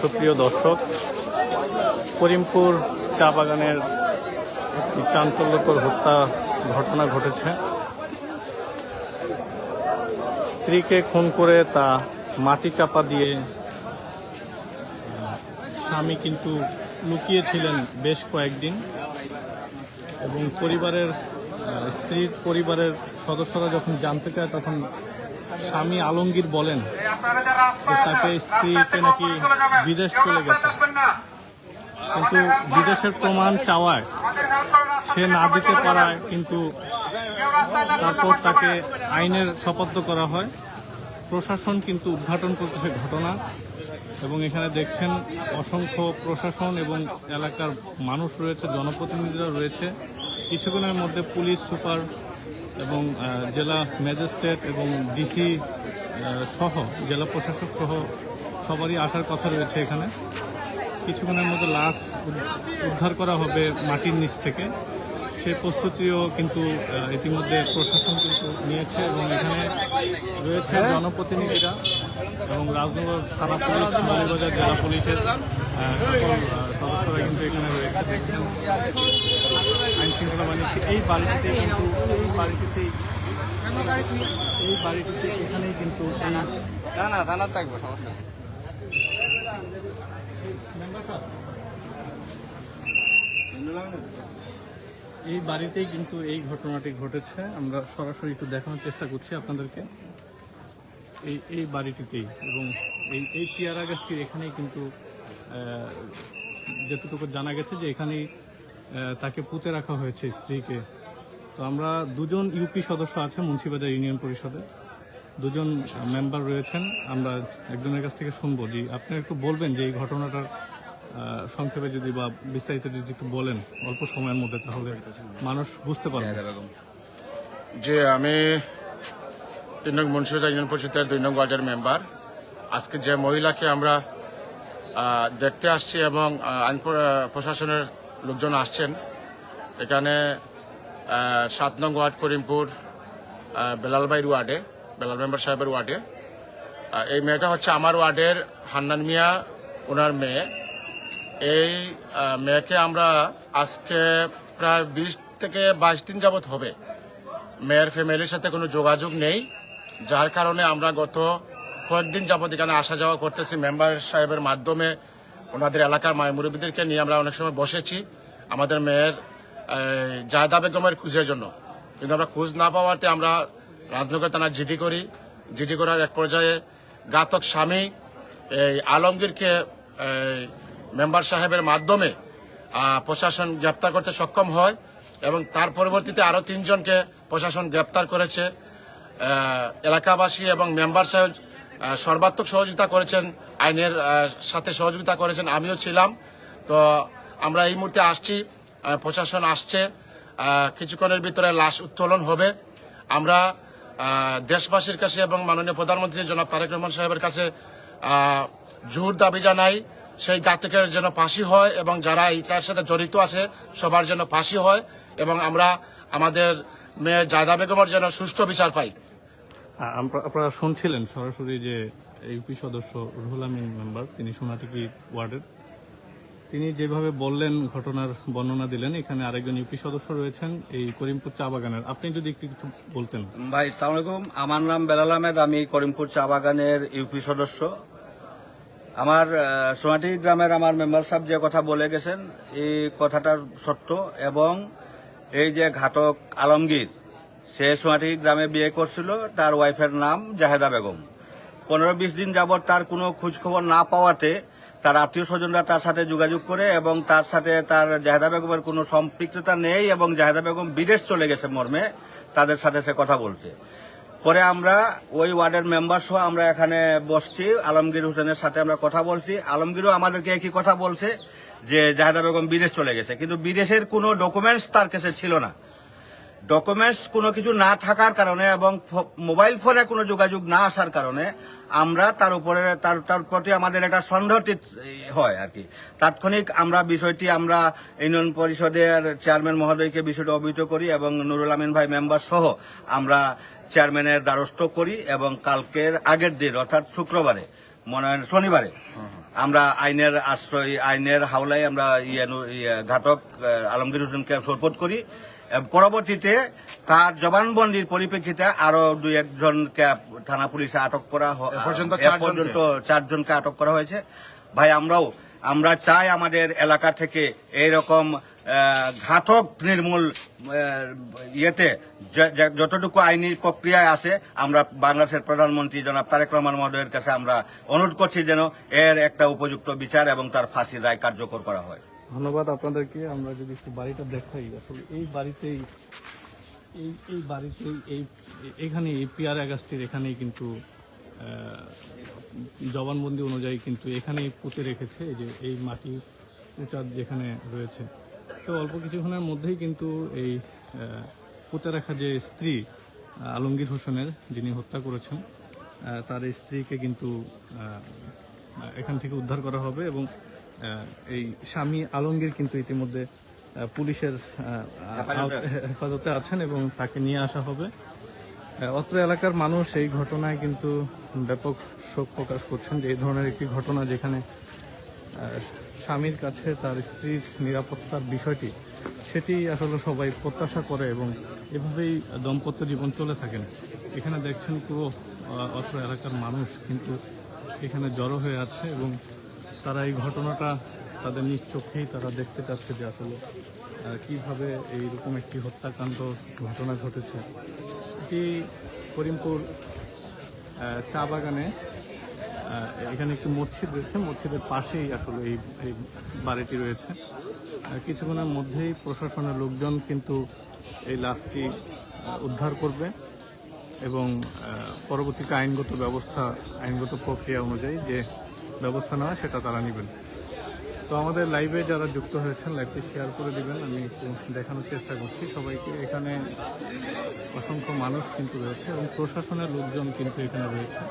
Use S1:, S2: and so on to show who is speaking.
S1: সুপ্রিয় দর্শক, করিমপুর চা বাগানের একটি চাঞ্চল্যকর হত্যা ঘটনা ঘটেছে। স্ত্রীকে খুন করে তা মাটি চাপা দিয়ে স্বামী কিন্তু লুকিয়েছিলেন বেশ কয়েকদিন, এবং স্ত্রীর পরিবারের সদস্যরা যখন জানতে চায় তখন স্বামী আলমগীর বলেন যে তাকে স্ত্রীকে নাকি বিদেশ চলে গেছে, কিন্তু বিদেশের প্রমাণ চাওয়ায় সে না দিতে পারায় কিন্তু তারপর তাকে আইনের শপথ করা হয়। প্রশাসন কিন্তু উদ্ঘাটন করতেছে ঘটনা, এবং এখানে দেখছেন অসংখ্য প্রশাসন এবং এলাকার মানুষ রয়েছে, জনপ্রতিনিধিরা রয়েছে। কিছুক্ষণের মধ্যে পুলিশ সুপার এবং জেলা ম্যাজিস্ট্রেট এবং ডিসি সহ জেলা প্রশাসক সহ সবারই আসার কথা রয়েছে এখানে। কিছুক্ষণের মধ্যে লাশ উদ্ধার করা হবে মাটির নিচ থেকে, সেই প্রস্তুতিও কিন্তু ইতিমধ্যে প্রশাসন কিন্তু নিয়েছে, এবং এখানে রয়েছে জনপ্রতিনিধিরা এবং রাজনগর থানা পুলিশ, মৌলভীবাজার জেলা পুলিশের সকল সদস্যরা কিন্তু এখানে রয়েছে। আইন শৃঙ্খলা বাহিনী এই বাড়িটিতে এখানেই কিন্তু
S2: থানার থাকবে সমস্যা।
S1: এই বাড়িতেই কিন্তু এই ঘটনাটি ঘটেছে। আমরা সরাসরি একটু দেখানোর চেষ্টা করছি আপনাদেরকে। এই বাড়িটিতেই, এবং এই পেয়ারা গাছটির এখানেই কিন্তু যতটুকু জানা গেছে যে এখানেই তাকে পুঁতে রাখা হয়েছে স্ত্রীকে। তো আমরা দুজন ইউপি সদস্য আছে মুন্সিবাজার ইউনিয়ন পরিষদের, দুজন মেম্বার রয়েছেন। আমরা একজনের কাছ থেকে শুনবো যে আপনি একটু বলবেন যে এই ঘটনাটার সংক্ষেপে যদি বা বিস্তারিত যদি একটু বলেন অল্প সময়ের মধ্যে, তাহলে মানুষ বুঝতে পারবে।
S3: যে আমি 3 নং মুন্সিবাজার ইউনিয়ন পরিষদের 2 নং ওয়ার্ডের মেম্বার। আজকে যে মহিলাকে আমরা দেখতে আসছি এবং আইন প্রশাসনের লোকজন আসছেন এখানে 7 নং ওয়ার্ড করিমপুর বেলাল মেম্বার সাহেবের ওয়ার্ডে। এই মেয়েটা হচ্ছে আমার ওয়ার্ডের হান্নান মিয়া, ওনার মেয়ে। এই মেয়েকে আমরা আজকে প্রায় 20 থেকে 22 দিন যাবৎ হবে মেয়ের ফ্যামিলির সাথে কোনো যোগাযোগ নেই, যার কারণে আমরা গত কয়েকদিন যাবৎ এখানে আসা যাওয়া করতেছি। মেম্বার সাহেবের মাধ্যমে ওনাদের এলাকার মুরব্বীদেরকে নিয়ে আমরা অনেক সময় বসেছি আমাদের মেয়ের জায়দা বেগমের খুঁজের জন্য, কিন্তু আমরা খোঁজ না পাওয়াতে আমরা রাজনগর থানা জিডি করার এক পর্যায়ে ঘাতক স্বামী এই আলমগীরকে মেম্বার সাহেবের মাধ্যমে প্রশাসন গ্রেপ্তার করতে সক্ষম হয়, এবং তার পরবর্তীতে আরো 3 জনকে প্রশাসন গ্রেপ্তার করেছে। এলাকাবাসী এবং মেম্বার সাহেব সর্বাত্মক সহযোগিতা করেছেন, আইনের সাথে সহযোগিতা করেছেন, আমিও ছিলাম। তো আমরা এই মুহূর্তে আসছি, প্রশাসন আসছে, কিছুক্ষণের ভিতরে লাশ উত্তোলন হবে। আমরা দেশবাসীর কাছে এবং মাননীয় প্রধানমন্ত্রী জনাব তারেক রহমান সাহেবের কাছে জোর দাবি জানাই সেই ঘাতকের যেন ফাঁসি হয়, এবং যারা এইটার সাথে জড়িত আছে সবার যেন ফাঁসি হয়, এবং আমরা আমাদের মেয়ে জায়দা বেগমের যেন সুষ্ঠু বিচার পাই।
S1: আপনারা শুনছিলেন সরাসরি যে ইউপি সদস্য রুহুল আমিন মেম্বার, তিনি সোনাটিকি ওয়ার্ডের, তিনি যেভাবে বললেন, ঘটনার বর্ণনা দিলেন। এখানে আরেকজন ইউপি সদস্য রয়েছেন এই করিমপুর চা বাগানের, আপনি যদি একটু কিছু বলতেন।
S2: ভাই আসসালামু আলাইকুম, আমার নাম বেলাল আহমেদ, আমি করিমপুর চা বাগানের ইউপি সদস্য। আমার সোনাটি গ্রামের আমার মেম্বার সাহেব যে কথা বলে গেছেন এই কথাটা সত্য, এবং এই যে ঘাতক আলমগীর সে সোনাটি গ্রামে বিয়ে করছিল, তার ওয়াইফের নাম জাহেদা বেগম। 15-20 দিন যাবৎ তার কোনো খোঁজখবর না পাওয়াতে তার আত্মীয় স্বজনরা তার সাথে যোগাযোগ করে, এবং তার সাথে তার জাহেদা বেগমের কোনো সম্পৃক্ততা নেই, এবং জাহেদা বেগম বিদেশ চলে গেছে মর্মে তাদের সাথে সে কথা বলছে। পরে আমরা ওই ওয়ার্ডের মেম্বার সহ আমরা এখানে বসছি, আলমগীর হোসেনের সাথে আমরা কথা বলছি। আলমগীরও আমাদেরকে একই কথা বলছে যে জাহেদা বেগম বিদেশ চলে গেছে, কিন্তু বিদেশের কোনো ডকুমেন্টস তার কাছে ছিল না। ডকুমেন্টস কোনো কিছু না থাকার কারণে এবং মোবাইল ফোনে কোনো যোগাযোগ না আসার কারণে আমরা তার উপরে তার প্রতি আমাদের একটা সন্দেহ হয় আর কি। তাৎক্ষণিক আমরা বিষয়টি আমরা ইউনিয়ন পরিষদের চেয়ারম্যান মহোদয়কে বিষয়টি অবহিত করি, এবং নুরুল আমিন ভাই মেম্বার সহ আমরা চেয়ারম্যানের দ্বারস্থ করি, এবং কালকের আগের দিন অর্থাৎ শুক্রবারে মনে হয় শনিবারে আমরা আইনের আশ্রয়, আইনের হাওলায় আমরা ঘাতক আলমগীর হোসেনকে সোপর্দ করি। পরবর্তীতে তার জবানবন্দির পরিপ্রেক্ষিতে আরো 2-1জনকে থানা পুলিশে আটক করা
S3: এ পর্যন্ত
S2: 4জনকে আটক করা হয়েছে। ভাই আমরা চাই আমাদের এলাকা থেকে এইরকম ঘাতক নির্মূল ইয়েতে যতটুকু আইনি প্রক্রিয়ায় আছে, আমরা বাংলাদেশের প্রধানমন্ত্রী জনাব তারেক রহমান মহোদয়ের কাছে আমরা অনুরোধ করছি যেন এর একটা উপযুক্ত বিচার এবং তার ফাঁসির রায় কার্যকর করা হয়।
S1: ধন্যবাদ আপনাদেরকে। আমরা যদি একটু বাড়িটা দেখাই, আসলে এই বাড়িতেই এখানে এই পিয়ার অ্যাগাস্টির এখানেই কিন্তু জবানবন্দি অনুযায়ী কিন্তু এখানেই পুঁতে রেখেছে, এই যে এই মাটি উঁচা যেখানে রয়েছে। তো অল্প কিছুক্ষণের মধ্যেই কিন্তু এই পুঁতে রাখা যে স্ত্রী আলমগীর হোসেনের, যিনি হত্যা করেছেন, তার স্ত্রীকে কিন্তু এখান থেকে উদ্ধার করা হবে এবং এই স্বামী আলমগীর কিন্তু ইতিমধ্যে পুলিশের হেফাজতে আছেন এবং তাকে নিয়ে আসা হবে। অত্র এলাকার মানুষ এই ঘটনায় কিন্তু ব্যাপক শোক প্রকাশ করছেন যে এই ধরনের একটি ঘটনা, যেখানে স্বামীর কাছে তার স্ত্রীর নিরাপত্তার বিষয়টি, সেটি আসলে সবাই প্রত্যাশা করে এবং এভাবেই দাম্পত্য জীবন চলে থাকেন। এখানে দেখছেন পুরো অত্র এলাকার মানুষ কিন্তু এখানে জড়ো হয়ে আছে এবং তারা এই ঘটনাটা তাদের নিজ চোখেই তারা দেখতে চাচ্ছে যে আসলে কিভাবে এইরকম একটি হত্যাকাণ্ড ঘটনা ঘটেছে। এটি করিমপুর চা বাগানে, এখানে একটি মসজিদ রয়েছে, মসজিদের পাশেই আসলে এই বাড়িটি রয়েছে। কিছুক্ষণের মধ্যেই প্রশাসনের লোকজন কিন্তু এই লাশটি উদ্ধার করবে এবং পরবর্তীতে আইনগত প্রক্রিয়া অনুযায়ী যে ব্যবস্থা নেওয়া সেটা তারা নেবেন। তো আমাদের লাইভে যারা যুক্ত হয়েছেন, লাইভটি শেয়ার করে দিবেন। আমি একটু দেখানোর চেষ্টা করছি সবাইকে। এখানে অসংখ্য মানুষ কিন্তু রয়েছে এবং প্রশাসনের লোকজন কিন্তু এখানে রয়েছে।